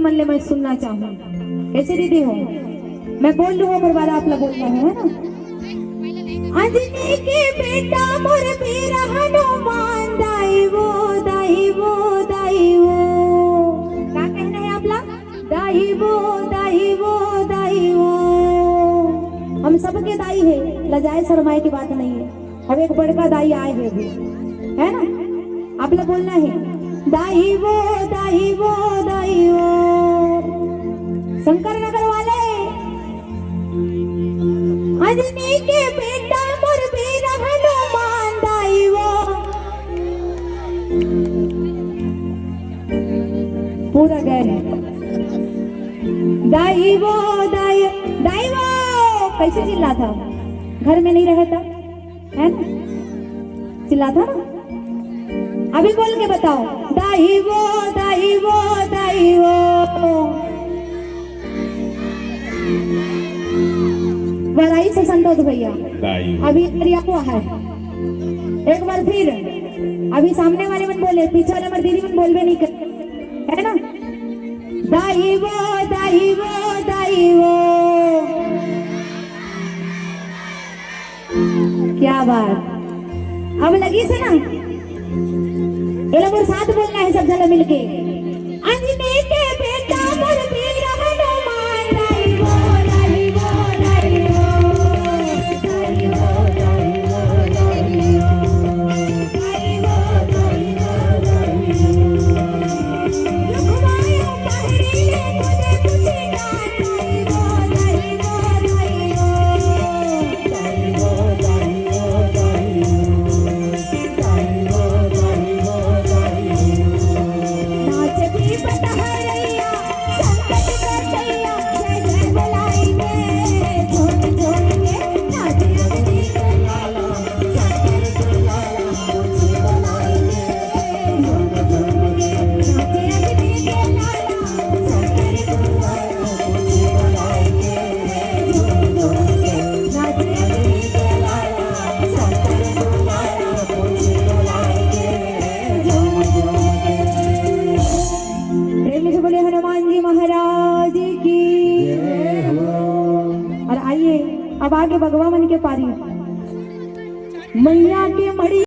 मन ले मैं सुनना चाहूँ। कैसे दीदी हो? मैं बोल लूँ पर बार आप लोग बोलना है ना। अंजनी के बेटा मोर वीर हनुमान दाई वो दाई वो दाई वो। क्या कहना है आप लोग? दाई वो दाई वो दाई वो। हम सबके दाई है, लजाए शर्माए की बात नहीं है। अब एक बड़का दाई आए हैं भी, है ना? आप लोग बोलना है दाई वो दाई वो दाई वो। शंकर नगर वाले अंजनी के बेटा मोर वीर हनुमान दाई वो। पूरा गए दाई वो दाई दाई वो। कैसे चिल्ला था? घर में नहीं रहता है ना? चिल्ला था ना? अभी बोल के बताओ दाई वो दाई वो दाई वो। बड़ाई से संतोष भैया अभी रिया हुआ है। एक बार फिर अभी सामने वाले मन बोले, पीछे वाले मर दीदी मन बोलबे नहीं कर, है ना? दाई वो दाई वो दाई वो। क्या बात, अब लगी से ना? ये लोग साथ बोलना है सब जन मिलके। अंजनी के बेटा मोर वीर हनुमान दाई वो दाई वो दाई वो दाई वो दाई वो दाई वो दाई वो दाई वो। लुकवायो पहरीले मुझे पूछे ना दाई वो दाई वो दाई वो दाई वो दाई वो दाई अब आगे भगवा मन के पारी मैया के मड़ी